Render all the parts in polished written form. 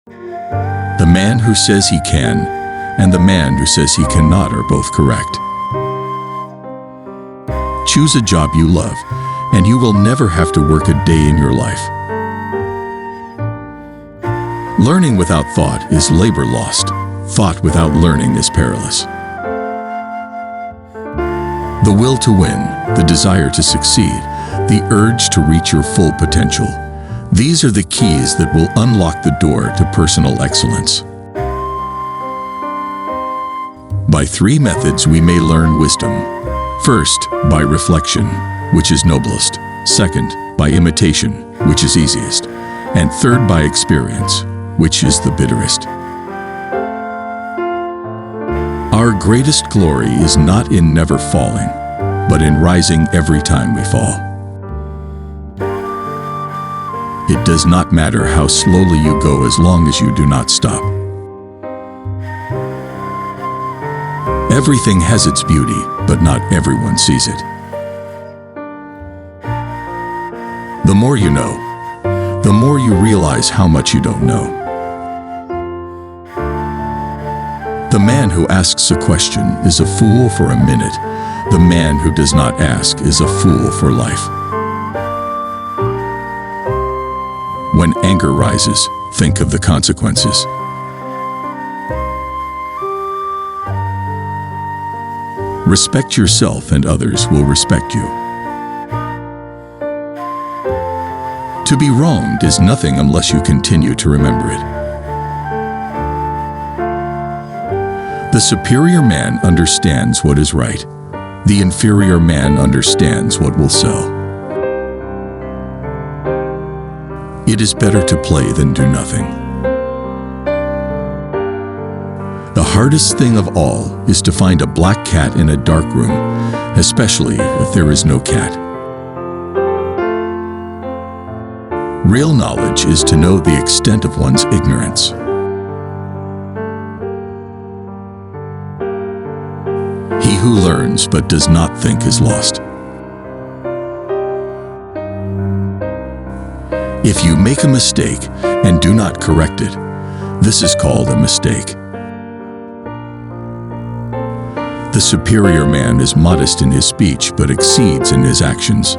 The man who says he can and the man who says he cannot are both correct. Choose a job you love, and you will never have to work a day in your life. Learning without thought is labor lost. Thought without learning is perilous. The will to win, the desire to succeed, the urge to reach your full potential. These are the keys that will unlock the door to personal excellence. By 3 methods we may learn wisdom. First, by reflection, which is noblest. Second, by imitation, which is easiest. And third, by experience, which is the bitterest. Our greatest glory is not in never falling, but in rising every time we fall. It does not matter how slowly you go as long as you do not stop. Everything has its beauty, but not everyone sees it. The more you know, the more you realize how much you don't know. The man who asks a question is a fool for a minute. The man who does not ask is a fool for life. When anger rises, think of the consequences. Respect yourself and others will respect you. To be wronged is nothing unless you continue to remember it. The superior man understands what is right. The inferior man understands what will sell. It is better to play than do nothing. The hardest thing of all is to find a black cat in a dark room, especially if there is no cat. Real knowledge is to know the extent of one's ignorance. He who learns but does not think is lost. If you make a mistake and do not correct it, this is called a mistake. The superior man is modest in his speech but exceeds in his actions.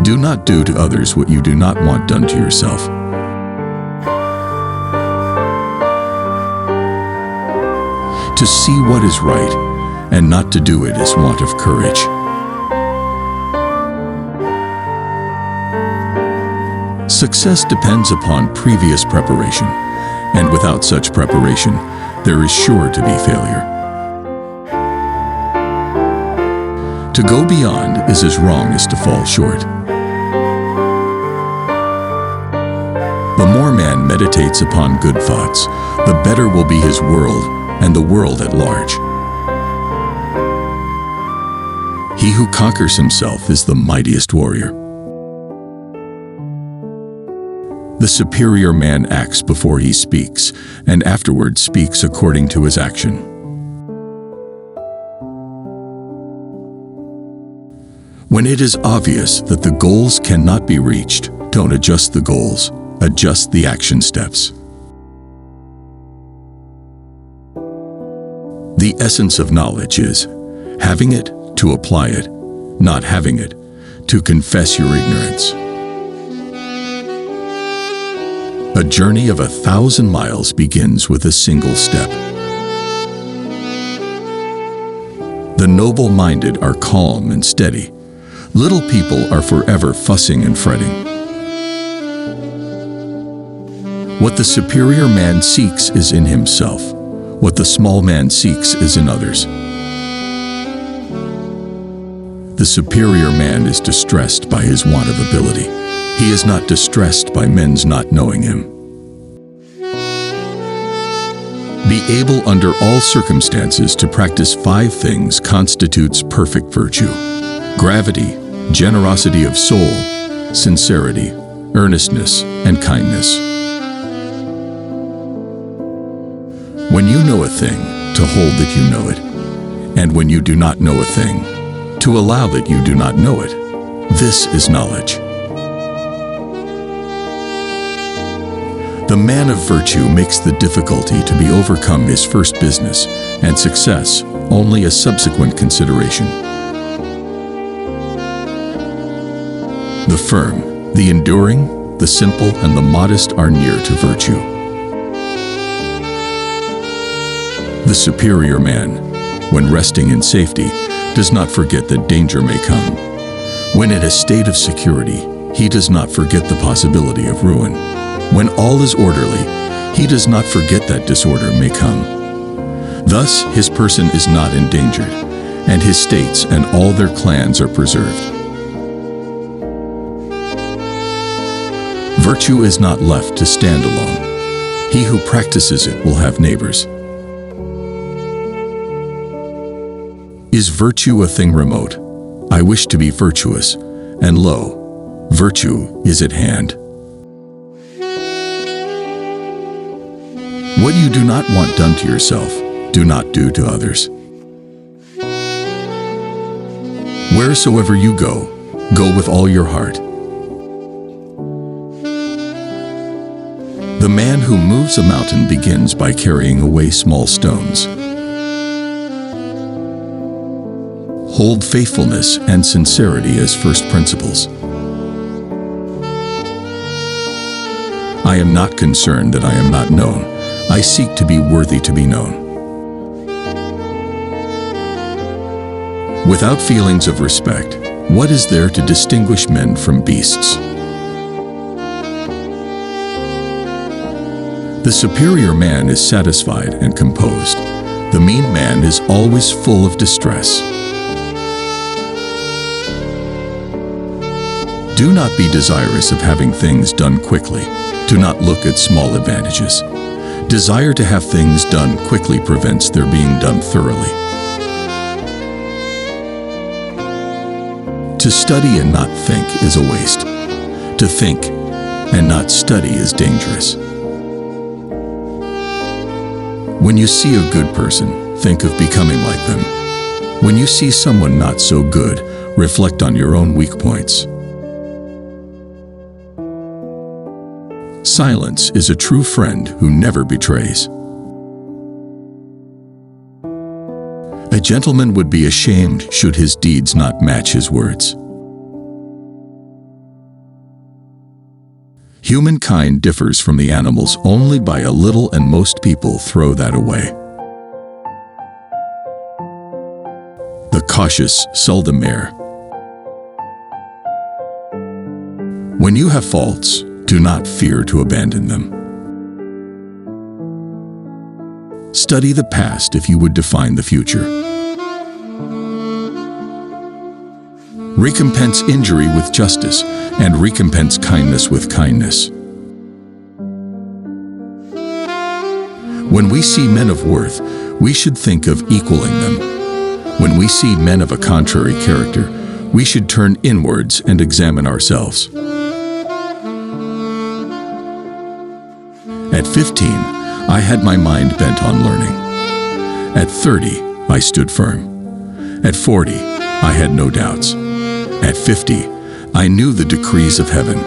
Do not do to others what you do not want done to yourself. To see what is right and not to do it is want of courage. Success depends upon previous preparation, and without such preparation, there is sure to be failure. To go beyond is as wrong as to fall short. The more man meditates upon good thoughts, the better will be his world and the world at large. He who conquers himself is the mightiest warrior. The superior man acts before he speaks, and afterwards speaks according to his action. When it is obvious that the goals cannot be reached, don't adjust the goals, adjust the action steps. The essence of knowledge is having it to apply it, not having it to confess your ignorance. A journey of 1,000 miles begins with a single step. The noble-minded are calm and steady. Little people are forever fussing and fretting. What the superior man seeks is in himself. What the small man seeks is in others. The superior man is distressed by his want of ability. He is not distressed by men's not knowing him. Be able under all circumstances to practice 5 things constitutes perfect virtue: gravity, generosity of soul, sincerity, earnestness, and kindness. When you know a thing, to hold that you know it, and when you do not know a thing, to allow that you do not know it. This is knowledge. The man of virtue makes the difficulty to be overcome his first business, and success only a subsequent consideration. The firm, the enduring, the simple, and the modest are near to virtue. The superior man, when resting in safety, does not forget that danger may come. When in a state of security, he does not forget the possibility of ruin. When all is orderly, he does not forget that disorder may come. Thus, his person is not endangered, and his states and all their clans are preserved. Virtue is not left to stand alone. He who practices it will have neighbors. Is virtue a thing remote? I wish to be virtuous, and lo, virtue is at hand. What you do not want done to yourself, do not do to others. Wheresoever you go, go with all your heart. The man who moves a mountain begins by carrying away small stones. Hold faithfulness and sincerity as first principles. I am not concerned that I am not known. I seek to be worthy to be known. Without feelings of respect, what is there to distinguish men from beasts? The superior man is satisfied and composed. The mean man is always full of distress. Do not be desirous of having things done quickly. Do not look at small advantages. Desire to have things done quickly prevents their being done thoroughly. To study and not think is a waste. To think and not study is dangerous. When you see a good person, think of becoming like them. When you see someone not so good, reflect on your own weak points. Silence is a true friend who never betrays. A gentleman would be ashamed should his deeds not match his words. Humankind differs from the animals only by a little, and most people throw that away. The cautious seldom err. When you have faults, do not fear to abandon them. Study the past if you would define the future. Recompense injury with justice, and recompense kindness with kindness. When we see men of worth, we should think of equaling them. When we see men of a contrary character, we should turn inwards and examine ourselves. At 15, I had my mind bent on learning. At 30, I stood firm. At 40, I had no doubts. At 50, I knew the decrees of heaven.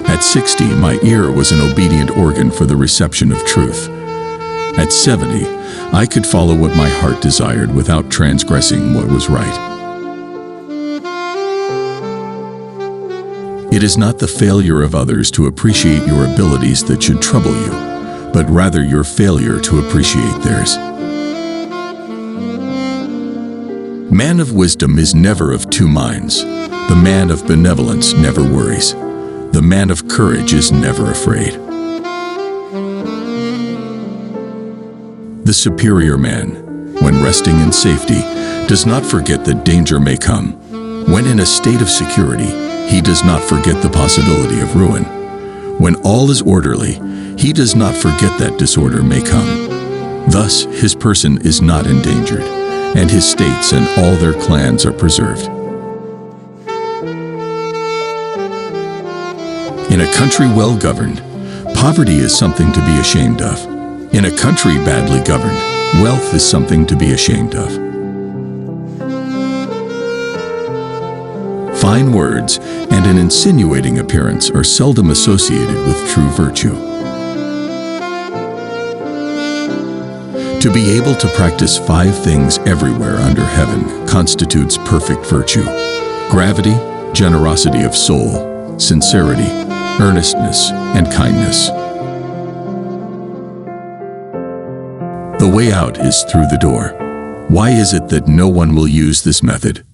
At 60, my ear was an obedient organ for the reception of truth. At 70, I could follow what my heart desired without transgressing what was right. It is not the failure of others to appreciate your abilities that should trouble you, but rather your failure to appreciate theirs. Man of wisdom is never of two minds. The man of benevolence never worries. The man of courage is never afraid. The superior man, when resting in safety, does not forget that danger may come. When in a state of security, he does not forget the possibility of ruin. When all is orderly, he does not forget that disorder may come. Thus, his person is not endangered, and his states and all their clans are preserved. In a country well governed, poverty is something to be ashamed of. In a country badly governed, wealth is something to be ashamed of. Fine words and an insinuating appearance are seldom associated with true virtue. To be able to practice 5 things everywhere under heaven constitutes perfect virtue: gravity, generosity of soul, sincerity, earnestness, and kindness. The way out is through the door. Why is it that no one will use this method?